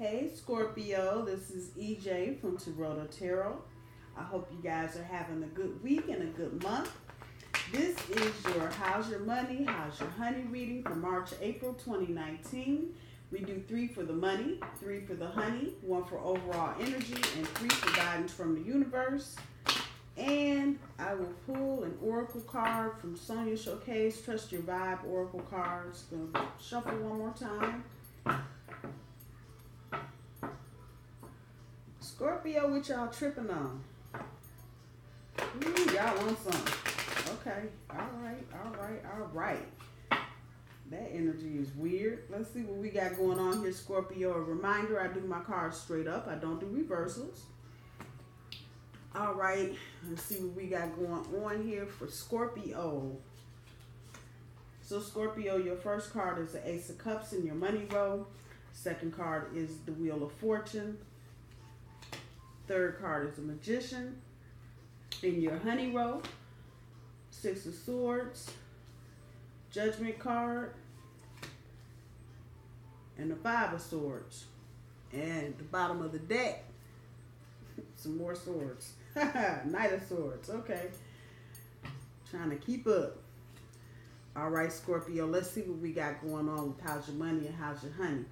Hey Scorpio, this is EJ from Taurota Tarot. I hope you guys are having a good week and a good month. This is your How's Your Money, How's Your Honey reading for March, April 2019. We do 3 for the money, 3 for the honey, 1 for overall energy, and 3 for guidance from the universe. And I will pull an oracle card from Sonia Choquette, Trust Your Vibe oracle cards. Gonna shuffle one more time. Scorpio, what y'all tripping on? Ooh, y'all want some. Okay, all right. That energy is weird. Let's see what we got going on here, Scorpio. A reminder, I do my cards straight up. I don't do reversals. All right, let's see what we got going on here for Scorpio. So Scorpio, your first card is the Ace of Cups in your money row. Second card is the Wheel of Fortune. Third card is the Magician in your honey row. 6 of Swords, Judgment card, and the 5 of Swords. And the bottom of the deck, some more swords. Knight of Swords. Okay. Trying to keep up. All right, Scorpio, let's see what we got going on with How's Your Money and How's Your Honey.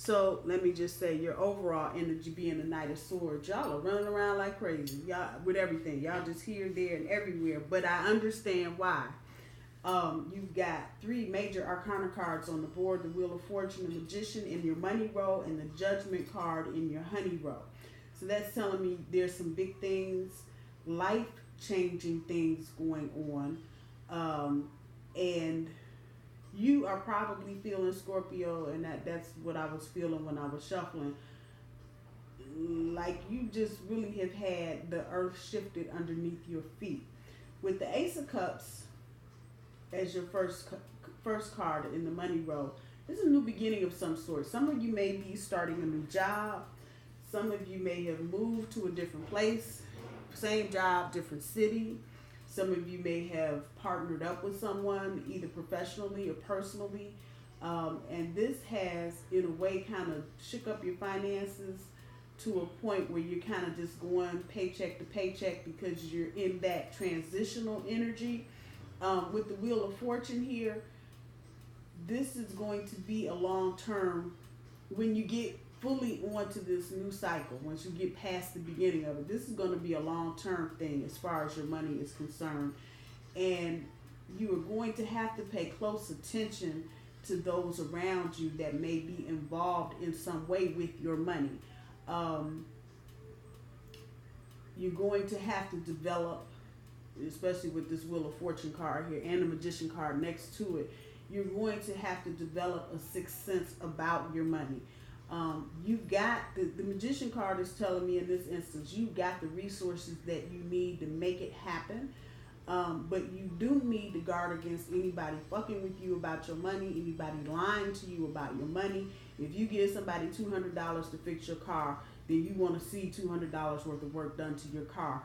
So let me just say, your overall energy being the Knight of Swords, y'all are running around like crazy. Y'all with everything. Y'all just here, there, and everywhere. But I understand why. You've got 3 major arcana cards on the board: the Wheel of Fortune, the Magician in your money row, and the Judgment card in your honey row. So that's telling me there's some big things, life-changing things going on. And you are probably feeling, Scorpio, and that's what I was feeling when I was shuffling, like you just really have had the earth shifted underneath your feet. With the Ace of Cups as your first card in the money row, this is a new beginning of some sort. Some of you may be starting a new job. Some of you may have moved to a different place, same job, different city. Some of you may have partnered up with someone, either professionally or personally. And this has, in a way, kind of shook up your finances to a point where you're kind of just going paycheck to paycheck because you're in that transitional energy. With the Wheel of Fortune here, this is going to be a long-term, when you get fully onto this new cycle, once you get past the beginning of it, this is going to be a long-term thing as far as your money is concerned. And you are going to have to pay close attention to those around you that may be involved in some way with your money. You're going to have to develop, especially with this Wheel of Fortune card here and the Magician card next to it, you're going to have to develop a sixth sense about your money. You've got, the Magician card is telling me in this instance, you've got the resources that you need to make it happen. But you do need to guard against anybody fucking with you about your money, anybody lying to you about your money. If you give somebody $200 to fix your car, then you want to see $200 worth of work done to your car.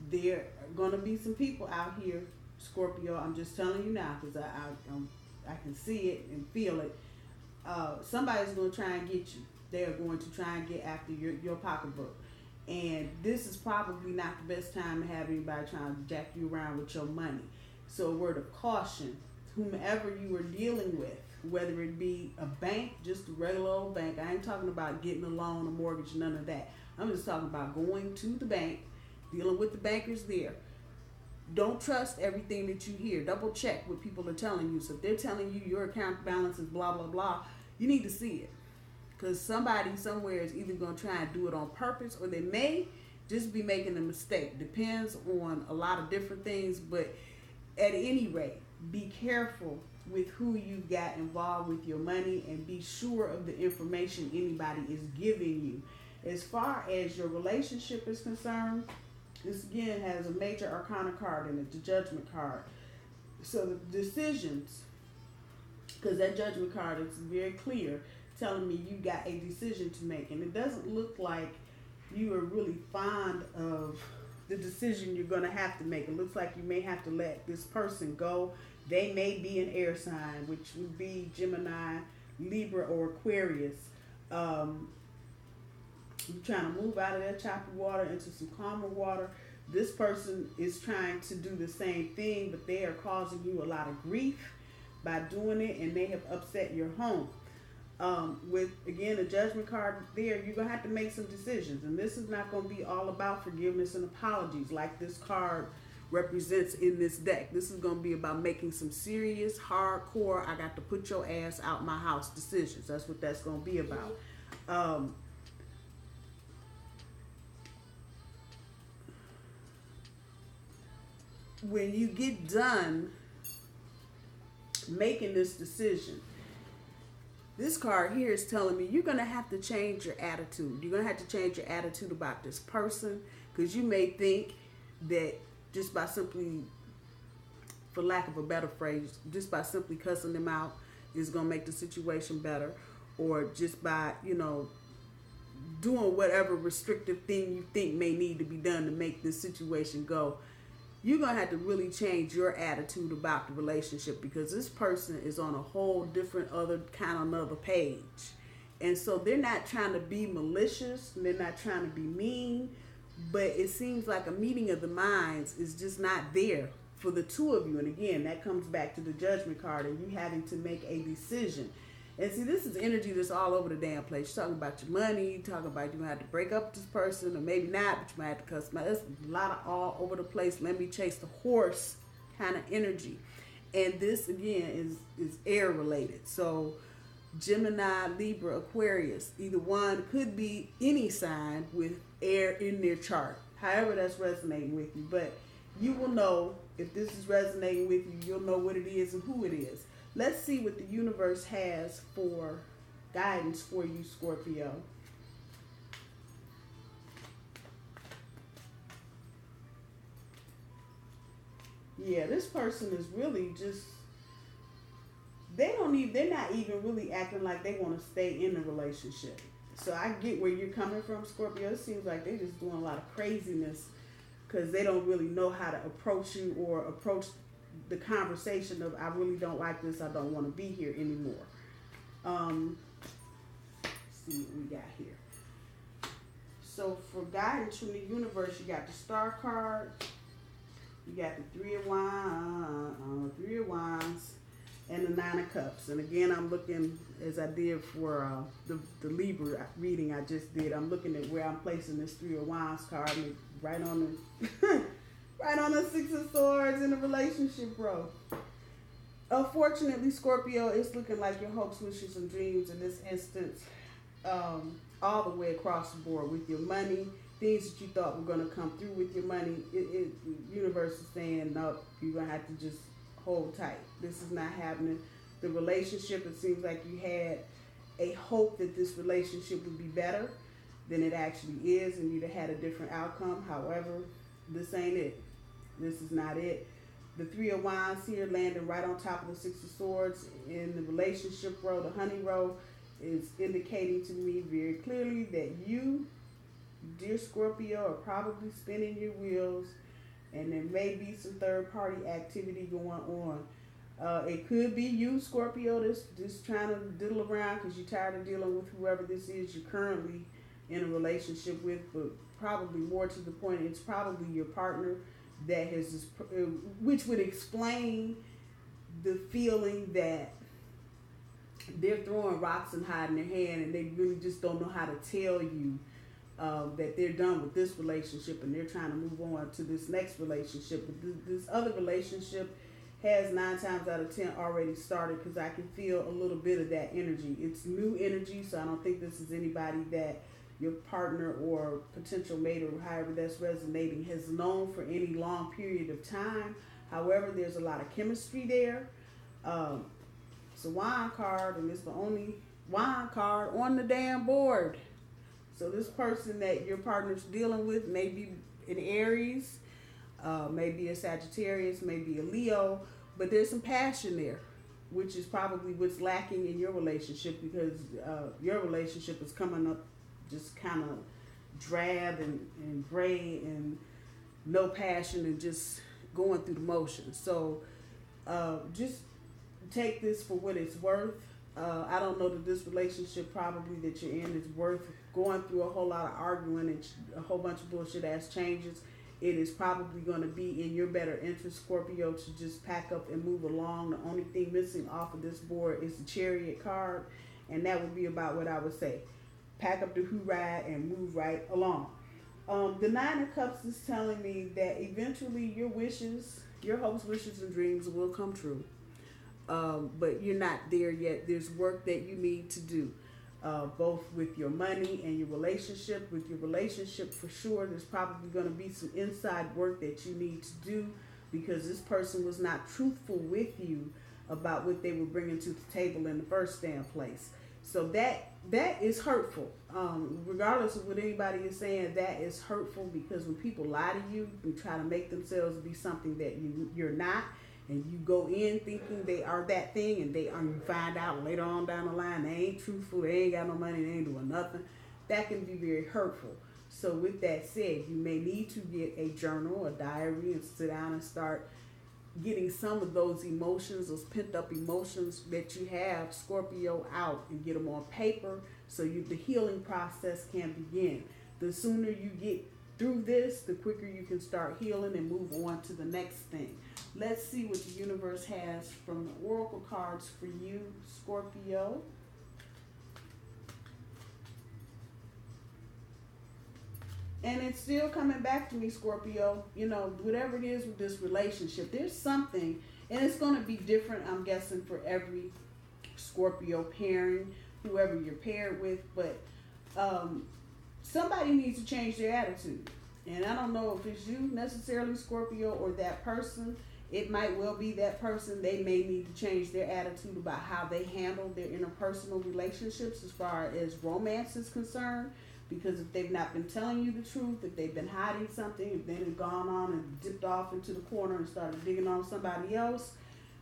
There are going to be some people out here, Scorpio, I'm just telling you now, because I can see it and feel it. Somebody's going to try and get you. They're going to try and get after your pocketbook. And this is probably not the best time to have anybody trying to jack you around with your money. So a word of caution, whomever you are dealing with, whether it be a bank, just a regular old bank. I ain't talking about getting a loan, a mortgage, none of that. I'm just talking about going to the bank, dealing with the bankers there. Don't trust everything that you hear. Double check what people are telling you. So if they're telling you your account balance is blah, blah, blah, you need to see it. Because somebody somewhere is either going to try and do it on purpose, or they may just be making a mistake. Depends on a lot of different things. But at any rate, be careful with who you got involved with your money, and be sure of the information anybody is giving you. As far as your relationship is concerned, this again has a major arcana card in it, the Judgment card. So the decisions, because that Judgment card is very clear, telling me you got a decision to make. And it doesn't look like you are really fond of the decision you're going to have to make. It looks like you may have to let this person go. They may be an air sign, which would be Gemini, Libra, or Aquarius. You're trying to move out of that choppy water into some calmer water. This person is trying to do the same thing, but they are causing you a lot of grief by doing it, and they have upset your home. With, again, the Judgment card there, you're going to have to make some decisions. And this is not going to be all about forgiveness and apologies like this card represents in this deck. This is going to be about making some serious, hardcore, I got to put your ass out my house decisions. That's what that's going to be about. When you get done making this decision, this card here is telling me you're going to have to change your attitude. You're going to have to change your attitude about this person, because you may think that just by simply, for lack of a better phrase, just by simply cussing them out is going to make the situation better, or just by, you know, doing whatever restrictive thing you think may need to be done to make this situation go. You're going to have to really change your attitude about the relationship, because this person is on a whole different other kind of another page. And so they're not trying to be malicious, and they're not trying to be mean, but it seems like a meeting of the minds is just not there for the two of you. And again, that comes back to the Judgment card and you having to make a decision. And see, this is energy that's all over the damn place. You're talking about your money, you're talking about you might have to break up with this person, or maybe not, but you might have to cuss. There's a lot of all over the place. Let me chase the horse kind of energy. And this, again, is air related. So Gemini, Libra, Aquarius, either one, could be any sign with air in their chart. However that's resonating with you. But you will know if this is resonating with you, you'll know what it is and who it is. Let's see what the universe has for guidance for you, Scorpio. Yeah, this person is really just, they're not even really acting like they want to stay in the relationship. So I get where you're coming from, Scorpio. It seems like they're just doing a lot of craziness because they don't really know how to approach you or approach the conversation of, I really don't like this, I don't want to be here anymore. Let's see what we got here. So for guidance from the universe, you got the Star card, you got the Three of Wands, and the Nine of Cups. And again, I'm looking, as I did for the Libra reading I just did, I'm looking at where I'm placing this Three of Wands card, and right on the right on the Six of Swords in the relationship row. Unfortunately, Scorpio, it's looking like your hopes, wishes, and dreams in this instance, all the way across the board with your money, things that you thought were going to come through with your money. The universe is saying, no, you're going to have to just hold tight. This is not happening. The relationship, it seems like you had a hope that this relationship would be better than it actually is, and you'd have had a different outcome. However, this ain't it. This is not it. The Three of Wands here landing right on top of the Six of Swords in the relationship row, the honey row, is indicating to me very clearly that you, dear Scorpio, are probably spinning your wheels, and there may be some third-party activity going on. It could be you, Scorpio, that's just trying to diddle around because you're tired of dealing with whoever this is you're currently in a relationship with, but probably more to the point, it's probably your partner that has this, which would explain the feeling that they're throwing rocks and hiding their hand, and they really just don't know how to tell you that they're done with this relationship and they're trying to move on to this next relationship. But this other relationship has 9 times out of 10 already started, because I can feel a little bit of that energy. It's new energy, so I don't think this is anybody that your partner or potential mate, or however that's resonating, has known for any long period of time. However, there's a lot of chemistry there. It's a wand card, and it's the only wand card on the damn board. So this person that your partner's dealing with may be an Aries, maybe a Sagittarius, maybe a Leo, but there's some passion there, which is probably what's lacking in your relationship, because your relationship is coming up just kind of drab and gray and no passion and just going through the motions. So just take this for what it's worth. I don't know that this relationship probably that you're in is worth going through a whole lot of arguing and a whole bunch of bullshit ass changes. It is probably going to be in your better interest, Scorpio, to just pack up and move along. The only thing missing off of this board is the Chariot card, and that would be about what I would say. Pack up the hoorah and move right along. The Nine of Cups is telling me that eventually your wishes, your hopes, wishes, and dreams will come true. But you're not there yet. There's work that you need to do, both with your money and your relationship. With your relationship, for sure, there's probably going to be some inside work that you need to do because this person was not truthful with you about what they were bringing to the table in the first damn place. So that is hurtful. Regardless of what anybody is saying, that is hurtful because when people lie to you and try to make themselves be something that you're not, and you go in thinking they are that thing, and you find out later on down the line they ain't truthful, they ain't got no money, they ain't doing nothing. That can be very hurtful. So with that said, you may need to get a journal, a diary, and sit down and start getting some of those emotions, those pent up emotions that you have, Scorpio, out and get them on paper so the healing process can begin. The sooner you get through this, the quicker you can start healing and move on to the next thing. Let's see what the universe has from the oracle cards for you, Scorpio. And it's still coming back to me, Scorpio. You know, whatever it is with this relationship, there's something, and it's going to be different, I'm guessing, for every Scorpio pairing, whoever you're paired with. But somebody needs to change their attitude. And I don't know if it's you necessarily, Scorpio, or that person. It might well be that person. They may need to change their attitude about how they handle their interpersonal relationships as far as romance is concerned. Because if they've not been telling you the truth, if they've been hiding something, if they've gone on and dipped off into the corner and started digging on somebody else,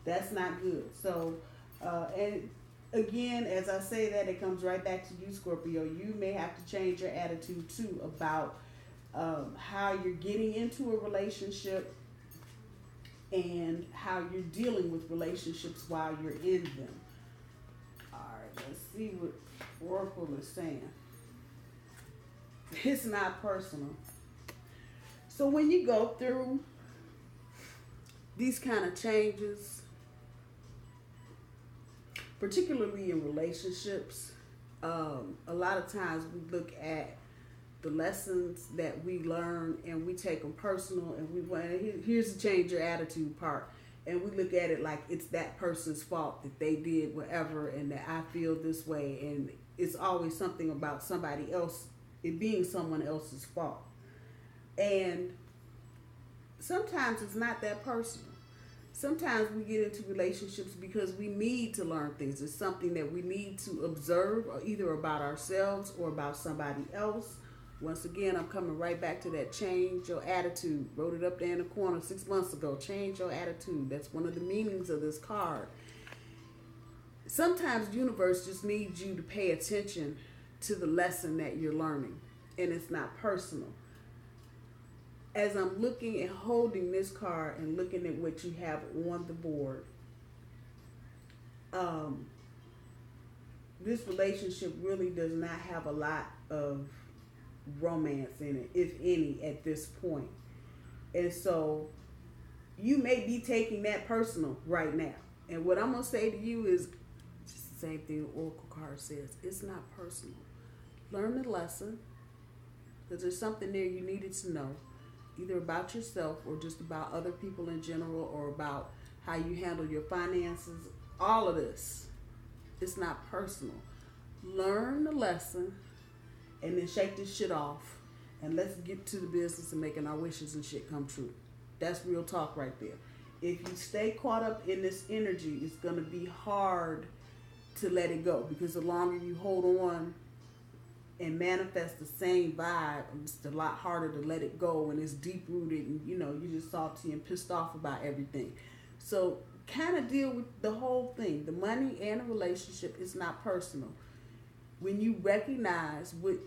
that's not good. So, and again, as I say that, it comes right back to you, Scorpio. You may have to change your attitude too about how you're getting into a relationship and how you're dealing with relationships while you're in them. All right, let's see what Oracle is saying. It's not personal. So when you go through these kind of changes, particularly in relationships, a lot of times we look at the lessons that we learn and we take them personal, and here's the change your attitude part, and we look at it like it's that person's fault that they did whatever and that I feel this way, and it's always something about somebody else, it being someone else's fault. And sometimes it's not that personal. Sometimes we get into relationships because we need to learn things. It's something that we need to observe, either about ourselves or about somebody else. Once again, I'm coming right back to that change your attitude. Wrote it up there in the corner 6 months ago. Change your attitude. That's one of the meanings of this card. Sometimes the universe just needs you to pay attention to the lesson that you're learning, and it's not personal. As I'm looking and holding this card and looking at what you have on the board, this relationship really does not have a lot of romance in it, if any, at this point. And so you may be taking that personal right now. And what I'm going to say to you is just the same thing the Oracle card says. It's not personal. Learn the lesson, because there's something there you needed to know, either about yourself or just about other people in general, or about how you handle your finances. All of this, it's not personal. Learn the lesson and then shake this shit off, and let's get to the business of making our wishes and shit come true. That's real talk right there. If you stay caught up in this energy, it's going to be hard to let it go, because the longer you hold on and manifest the same vibe, it's a lot harder to let it go, and it's deep rooted, and you're just salty and pissed off about everything. So kind of deal with the whole thing. The money and the relationship is not personal. When you recognize what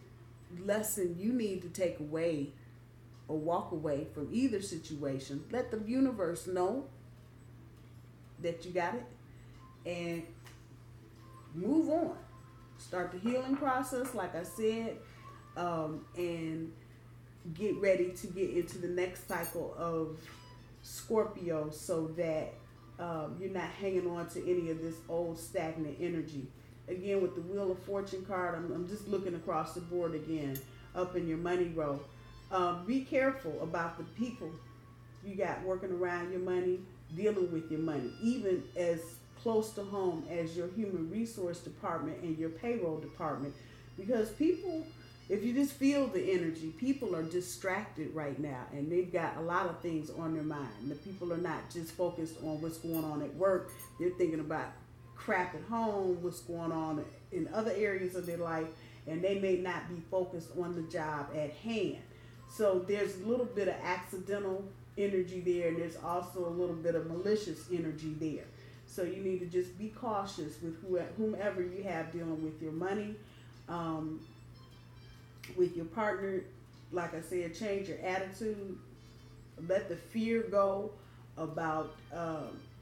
lesson you need to take away or walk away from either situation, let the universe know that you got it, and move on. Start the healing process, like I said, and get ready to get into the next cycle of Scorpio, so that you're not hanging on to any of this old stagnant energy. Again, with the Wheel of Fortune card, I'm just looking across the board again, up in your money row. Be careful about the people you got working around your money, dealing with your money, even as close to home as your human resource department and your payroll department. Because people, if you just feel the energy, people are distracted right now, and they've got a lot of things on their mind. The people are not just focused on what's going on at work. They're thinking about crap at home, what's going on in other areas of their life, and they may not be focused on the job at hand. So there's a little bit of accidental energy there, and there's also a little bit of malicious energy there. So you need to just be cautious with whomever you have dealing with your money, with your partner. Like I said, change your attitude. Let the fear go about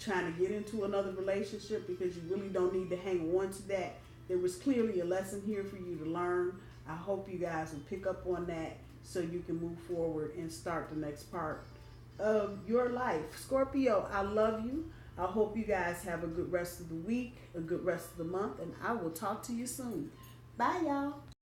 trying to get into another relationship, because you really don't need to hang on to that. There was clearly a lesson here for you to learn. I hope you guys will pick up on that so you can move forward and start the next part of your life. Scorpio, I love you. I hope you guys have a good rest of the week, a good rest of the month, and I will talk to you soon. Bye, y'all.